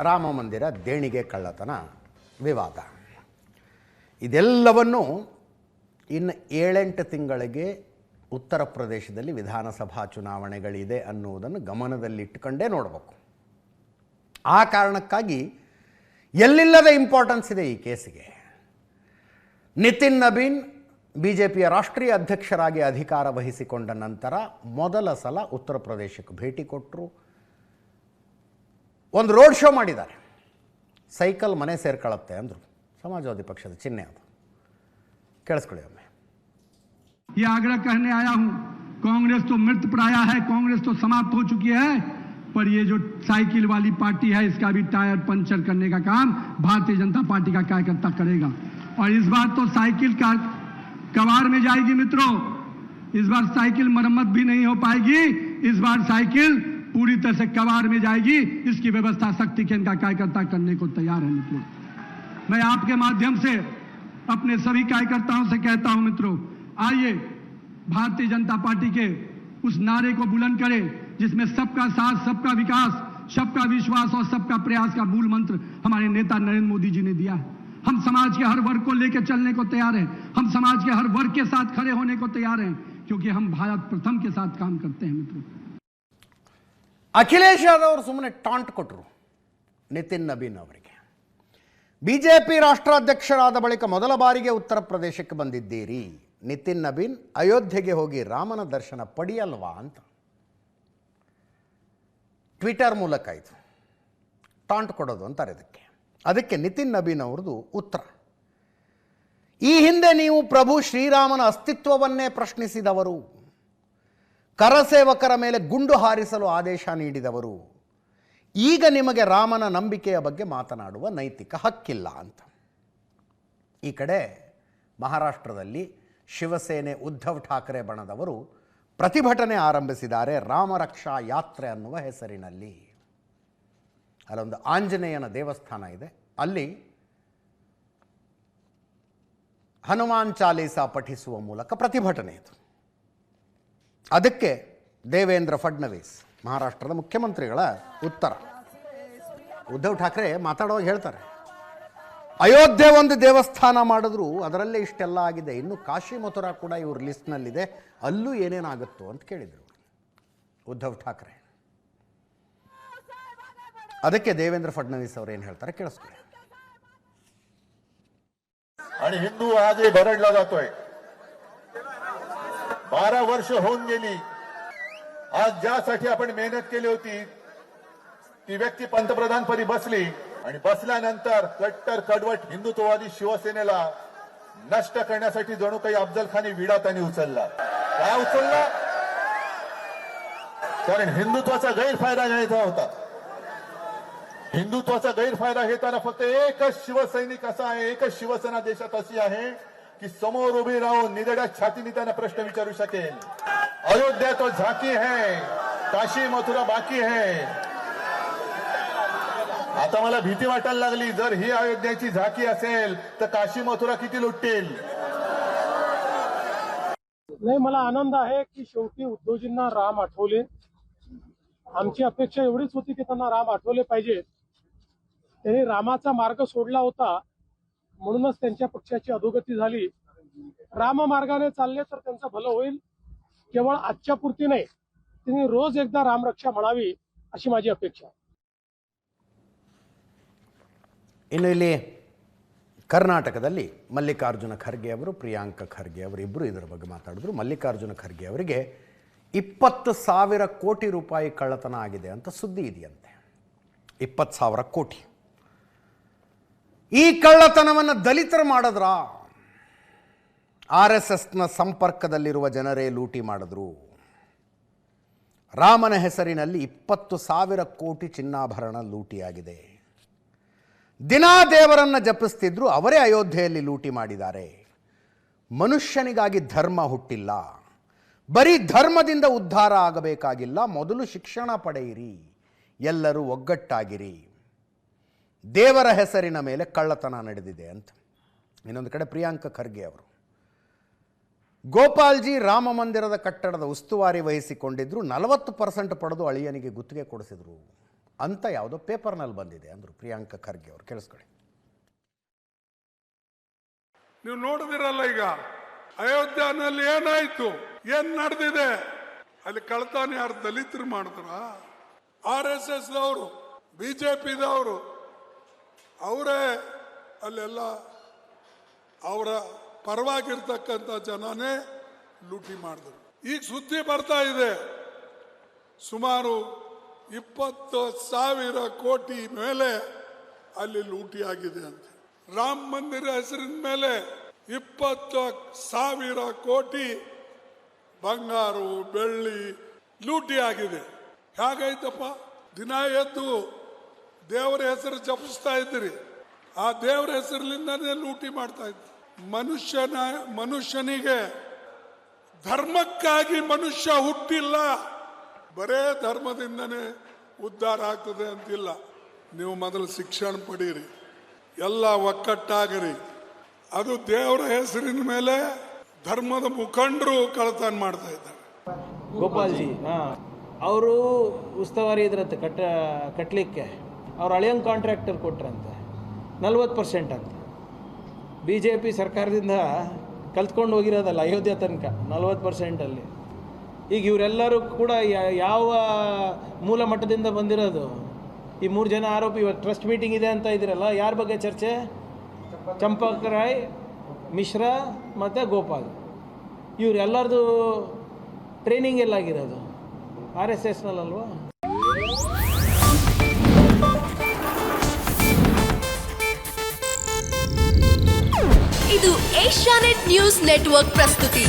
ರಾಮ ಮಂದಿರ ದೇಣಿಗೆ ಕಳ್ಳತನ ವಿವಾದ. ಇದೆಲ್ಲವನ್ನು ಇನ್ನು 7-8 ತಿಂಗಳಿಗೆ ಉತ್ತರ ಪ್ರದೇಶದಲ್ಲಿ ವಿಧಾನಸಭಾ ಚುನಾವಣೆಗಳಿದೆ ಅನ್ನುವುದನ್ನು ಗಮನದಲ್ಲಿಟ್ಟುಕೊಂಡೇ ನೋಡಬೇಕು. ಆ ಕಾರಣಕ್ಕಾಗಿ ಎಲ್ಲಿಲ್ಲದ ಇಂಪಾರ್ಟೆನ್ಸ್ ಇದೆ ಈ ಕೇಸಿಗೆ. ನಿತಿನ್ ನಬೀನ್ BJPಯ ರಾಷ್ಟ್ರೀಯ ಅಧ್ಯಕ್ಷರಾಗಿ ಅಧಿಕಾರ ವಹಿಸಿಕೊಂಡ ನಂತರ ಮೊದಲ ಸಲ ಉತ್ತರ ಪ್ರದೇಶಕ್ಕೆ ಭೇಟಿ ಕೊಟ್ಟರು. ಒಂದು ರೋಡ್ ಶೋ ಮಾಡಿದ್ದಾರೆ. ಸೈಕಲ್ ಮನೆ ಸೇರ್ಕೊಳ್ಳುತ್ತೆ ಅಂದರು. ಸಮಾಜವಾದಿ ಪಕ್ಷದ ಚಿಹ್ನೆ ಅದು. ಕೇಳಿಸ್ಕೊಳ್ಳಿ ಒಮ್ಮೆ. ये आग्रह कहने आया हूं, कांग्रेस तो मृत प्राया है, कांग्रेस तो समाप्त हो चुकी है, पर ये जो साइकिल वाली पार्टी है इसका भी टायर पंचर करने का काम भारतीय जनता पार्टी का कार्यकर्ता करेगा। और इस बार तो साइकिल का कबाड़ में जाएगी मित्रों, इस बार साइकिल मरम्मत भी नहीं हो पाएगी, इस बार साइकिल पूरी तरह से कबाड़ में जाएगी। इसकी व्यवस्था शक्ति केंद्र का कार्यकर्ता करने को तैयार है मित्रों। मैं आपके माध्यम से अपने सभी कार्यकर्ताओं से कहता हूं मित्रों, आइए भारतीय जनता पार्टी के उस नारे को बुलंद करें जिसमें सबका साथ, सबका विकास, सबका विश्वास और सबका प्रयास का मूल मंत्र हमारे नेता नरेंद्र मोदी जी ने दिया है। हम समाज के हर वर्ग को लेकर चलने को तैयार हैं, हम समाज के हर वर्ग के साथ खड़े होने को तैयार हैं, क्योंकि हम भारत प्रथम के साथ काम करते हैं मित्रों। ಅಖಿಲೇಶ್ ಯಾದವ್ ಅವರು ಸುಮ್ಮನೆ ಟಾಂಟ್ ಕೊಟ್ಟರು ನಿತಿನ್ ನಬೀನ್ ಅವರಿಗೆ. BJP ರಾಷ್ಟ್ರಾಧ್ಯಕ್ಷರಾದ ಬಳಿಕ ಮೊದಲ ಬಾರಿಗೆ ಉತ್ತರ ಪ್ರದೇಶಕ್ಕೆ ಬಂದಿದ್ದೀರಿ, ನಿತಿನ್ ನಬೀನ್ ಅಯೋಧ್ಯೆಗೆ ಹೋಗಿ ರಾಮನ ದರ್ಶನ ಪಡೆಯಲ್ವಾ ಅಂತ ಟ್ವಿಟರ್ ಮೂಲಕ ಇದು ಟಾಂಟ್ ಕೊಡೋದು ಅಂತಾರೆ ಅದಕ್ಕೆ ನಿತಿನ್ ನಬೀನ್ ಅವ್ರದ್ದು ಉತ್ತರ. ಈ ಹಿಂದೆ ನೀವು ಪ್ರಭು ಶ್ರೀರಾಮನ ಅಸ್ತಿತ್ವವನ್ನೇ ಪ್ರಶ್ನಿಸಿದವರು, ಕರಸೇವಕರ ಮೇಲೆ ಗುಂಡು ಹಾರಿಸಲು ಆದೇಶ ನೀಡಿದವರು, ಈಗ ನಿಮಗೆ ರಾಮನ ನಂಬಿಕೆಯ ಬಗ್ಗೆ ಮಾತನಾಡುವ ನೈತಿಕ ಹಕ್ಕಿಲ್ಲ ಅಂತ. ಈ ಕಡೆ ಮಹಾರಾಷ್ಟ್ರದಲ್ಲಿ ಶಿವಸೇನೆ ಉದ್ಧವ್ ಠಾಕ್ರೆ ಬಣದವರು ಪ್ರತಿಭಟನೆ ಆರಂಭಿಸಿದ್ದಾರೆ ರಾಮರಕ್ಷಾ ಯಾತ್ರೆ ಅನ್ನುವ ಹೆಸರಿನಲ್ಲಿ. ಅಲ್ಲೊಂದು ಆಂಜನೇಯನ ದೇವಸ್ಥಾನ ಇದೆ, ಅಲ್ಲಿ ಹನುಮಾನ್ ಚಾಲೀಸಾ ಪಠಿಸುವ ಮೂಲಕ ಪ್ರತಿಭಟನೆ ಇದು. ಅದಕ್ಕೆ ದೇವೇಂದ್ರ ಫಡ್ನವೀಸ್ ಮಹಾರಾಷ್ಟ್ರದ ಮುಖ್ಯಮಂತ್ರಿಗಳ ಉತ್ತರ. ಉದ್ಧವ್ ಠಾಕ್ರೆ ಮಾತಾಡುವಾಗ ಹೇಳ್ತಾರೆ, ಅಯೋಧ್ಯೆ ಒಂದು ದೇವಸ್ಥಾನ ಮಾಡಿದ್ರು ಅದರಲ್ಲೇ ಇಷ್ಟೆಲ್ಲ ಆಗಿದೆ, ಇನ್ನು ಕಾಶಿ ಮಥುರಾ ಕೂಡ ಇವ್ರ ಲಿಸ್ಟ್ನಲ್ಲಿದೆ, ಅಲ್ಲೂ ಏನೇನಾಗುತ್ತೋ ಅಂತ ಕೇಳಿದರು ಉದ್ಧವ್ ಠಾಕ್ರೆ. ಅದಕ್ಕೆ ದೇವೇಂದ್ರ ಫಡ್ನವೀಸ್ ಅವರು ಏನು ಹೇಳ್ತಾರೆ ಕೇಳಿಸ್ಕೊಳ್ಳಿ. आणि हिंदू आज भरडला जातोय. 12 वर्ष होऊन गेली. आज ज्यासाठी आपण मेहनत केली होती ती व्यक्ती पंतप्रधानपदी बसली आणि बसल्यानंतर कट्टर कडवट हिंदुत्ववादी शिवसेनेला नष्ट करण्यासाठी जणू काही अफजल खानी विडा त्यांनी उचलला. काय उचलला? कारण हिंदुत्वाचा गैरफायदा घ्यायचा होता. हिंदुत्वाचा गैरफायदा घेताना फक्त एकच शिवसैनिक असा आहे, एकच शिवसेना देशात अशी आहे की समोर उभी राहून निधड्या छातीने त्यांना प्रश्न विचारू शकेल. अयोध्या तो झाकी है, काशी मथुरा बाकी है. आता मला भीती वाटायला लागली, जर ही अयोध्याची झाकी असेल तर काशी मथुरा किती लुटतील. नाही, मला आनंद आहे की शेवटी उद्धवजींना राम आठवले. आमची अपेक्षा एवढीच होती की त्यांना राम आठवले पाहिजे. त्यांनी रामाचा मार्ग सोडला होता, म्हणूनच त्यांच्या पक्षाची अधोगती झाली. राम मार्गाने चालले तर त्यांचं भलं होईल. केवळ आजच्या पुरती नाही, त्यांनी रोज एकदा रामरक्षा म्हणावी अशी माझी अपेक्षा. ಇನ್ನು ಇಲ್ಲಿ ಕರ್ನಾಟಕದಲ್ಲಿ ಮಲ್ಲಿಕಾರ್ಜುನ ಖರ್ಗೆ ಅವರು, ಪ್ರಿಯಾಂಕ ಖರ್ಗೆ ಅವರು ಇಬ್ಬರು ಇದರ ಬಗ್ಗೆ ಮಾತಾಡಿದ್ರು. ಮಲ್ಲಿಕಾರ್ಜುನ ಖರ್ಗೆ ಅವರಿಗೆ 20,000 ಕೋಟಿ ರೂಪಾಯಿ ಕಳ್ಳತನ ಆಗಿದೆ ಅಂತ ಸುದ್ದಿ ಇದೆಯಂತೆ. 20,000 ಕೋಟಿ. ಈ ಕಳ್ಳತನವನ್ನು ದಲಿತರು ಮಾಡಿದ್ರ? RSSನ ಸಂಪರ್ಕದಲ್ಲಿರುವ ಜನರೇ ಲೂಟಿ ಮಾಡಿದ್ರು. ರಾಮನ ಹೆಸರಿನಲ್ಲಿ 20,000 ಕೋಟಿ ಚಿನ್ನಾಭರಣ ಲೂಟಿಯಾಗಿದೆ. ದಿನಾ ದೇವರನ್ನು ಜಪಿಸ್ತಿದ್ರು, ಅವರೇ ಅಯೋಧ್ಯೆಯಲ್ಲಿ ಲೂಟಿ ಮಾಡಿದ್ದಾರೆ. ಮನುಷ್ಯನಿಗಾಗಿ ಧರ್ಮ ಹುಟ್ಟಿಲ್ಲ, ಬರೀ ಧರ್ಮದಿಂದ ಉದ್ಧಾರ ಆಗಬೇಕಾಗಿಲ್ಲ, ಮೊದಲು ಶಿಕ್ಷಣ ಪಡೆಯಿರಿ, ಎಲ್ಲರೂ ಒಗ್ಗಟ್ಟಾಗಿರಿ. ದೇವರ ಹೆಸರಿನ ಮೇಲೆ ಕಳ್ಳತನ ನಡೆದಿದೆ ಅಂತ. ಇನ್ನೊಂದು ಕಡೆ ಪ್ರಿಯಾಂಕ ಖರ್ಗೆ ಅವರು, ಗೋಪಾಲ್ಜಿ ರಾಮ ಮಂದಿರದ ಕಟ್ಟಡದ ಉಸ್ತುವಾರಿ ವಹಿಸಿಕೊಂಡಿದ್ರು, 40% ಪಡೆದು ಅಳಿಯನಿಗೆ ಗುತ್ತಿಗೆ ಕೊಡಿಸಿದ್ರು. ಅಂತ ಯಾವುದೋ ಪೇಪರ್ನಲ್ಲಿ ಬಂದಿದೆ ಅಂದರು ಪ್ರಿಯಾಂಕ ಖರ್ಗೆ ಅವರು. ಕೇಳಿಸ್ಕೊಳ್ಳಿ. ನೀವು ನೋಡಿದಿರಲ್ಲ ಈಗ ಅಯೋಧ್ಯೆನಲ್ಲಿ ಏನಾಯ್ತು, ಏನ್ ನಡೆದಿದೆ ಅಲ್ಲಿ? ಕಳ್ತಾನೆ ಯಾರು ದಲಿತರು ಮಾಡಿದ್ರ? RSS ದವರು, BJP-ದವರು ಅವರೇ ಅಲ್ಲೆಲ್ಲ ಅವರ ಪರವಾಗಿರ್ತಕ್ಕಂಥ ಜನನೇ ಲೂಟಿ ಮಾಡಿದ್ರು. ಈಗ ಸುದ್ದಿ ಬರ್ತಾ ಇದೆ ಸುಮಾರು 20,000 ಕೋಟಿ ಮೇಲೆ ಅಲ್ಲಿ ಲೂಟಿ ಆಗಿದೆ ಅಂತ. ರಾಮ ಮಂದಿರ ಹೆಸರಿನ ಮೇಲೆ 20,000 ಕೋಟಿ ಬಂಗಾರು ಬೆಳ್ಳಿ ಲೂಟಿ ಆಗಿದೆ. ಹೇಗಾಯ್ತಪ್ಪ? ದಿನ ಎದ್ದು ದೇವರ ಹೆಸರು ಜಪಿಸ್ತಾ ಇದ್ದೀರಿ, ಆ ದೇವರ ಹೆಸರಿನಿಂದನೇ ಲೂಟಿ ಮಾಡ್ತಾ ಇದ್ರು. ಮನುಷ್ಯನಿಗೆ ಧರ್ಮಕ್ಕಾಗಿ ಮನುಷ್ಯ ಹುಟ್ಟಿಲ್ಲ, ಬರೇ ಧರ್ಮದಿಂದನೇ ಉದ್ಧಾರ ಆಗ್ತದೆ ಅಂತಿಲ್ಲ. ನೀವು ಮೊದಲು ಶಿಕ್ಷಣ ಪಡೀರಿ, ಎಲ್ಲ ಒಕ್ಕಟ್ಟಾಗರಿ. ಅದು ದೇವರ ಹೆಸರಿನ ಮೇಲೆ ಧರ್ಮದ ಮುಖಂಡರು ಕಳತನ ಮಾಡ್ತಾ ಇದ್ದಾರೆ. ಗೋಪಾಲ್ಜಿ ಅವರು ಉಸ್ತುವಾರಿ ಇದ್ರಂತೆ ಕಟ್ಟಲಿಕ್ಕೆ. ಅವ್ರು ಹಳೆಯಂಗೆ ಕಾಂಟ್ರಾಕ್ಟರ್ ಕೊಟ್ರಂತೆ 40% ಅಂತ. BJP ಸರ್ಕಾರದಿಂದ ಕಲ್ತ್ಕೊಂಡು ಹೋಗಿರೋದಲ್ಲ ಅಯೋಧ್ಯೆ ತನಕ 40%. ಈಗ ಇವರೆಲ್ಲರೂ ಕೂಡ ಯಾವ ಮೂಲ ಮಟ್ಟದಿಂದ ಬಂದಿರೋದು? ಈ 3 ಜನ ಆರೋಪಿ. ಇವತ್ತು ಟ್ರಸ್ಟ್ ಮೀಟಿಂಗ್ ಇದೆ ಅಂತ ಇದ್ದೀರಲ್ಲ, ಯಾರ ಬಗ್ಗೆ ಚರ್ಚೆ? ಚಂಪಕ್ ರಾಯ್, ಮಿಶ್ರಾ ಮತ್ತು ಗೋಪಾಲ್. ಇವರೆಲ್ಲರದು ಟ್ರೈನಿಂಗ್ ಎಲ್ಲಾಗಿರೋದು RSSನಲ್ಲಲ್ವಾ? ಇದು ಏಷ್ಯಾನೆಟ್ ನ್ಯೂಸ್ ನೆಟ್ವರ್ಕ್ ಪ್ರಸ್ತುತಿ.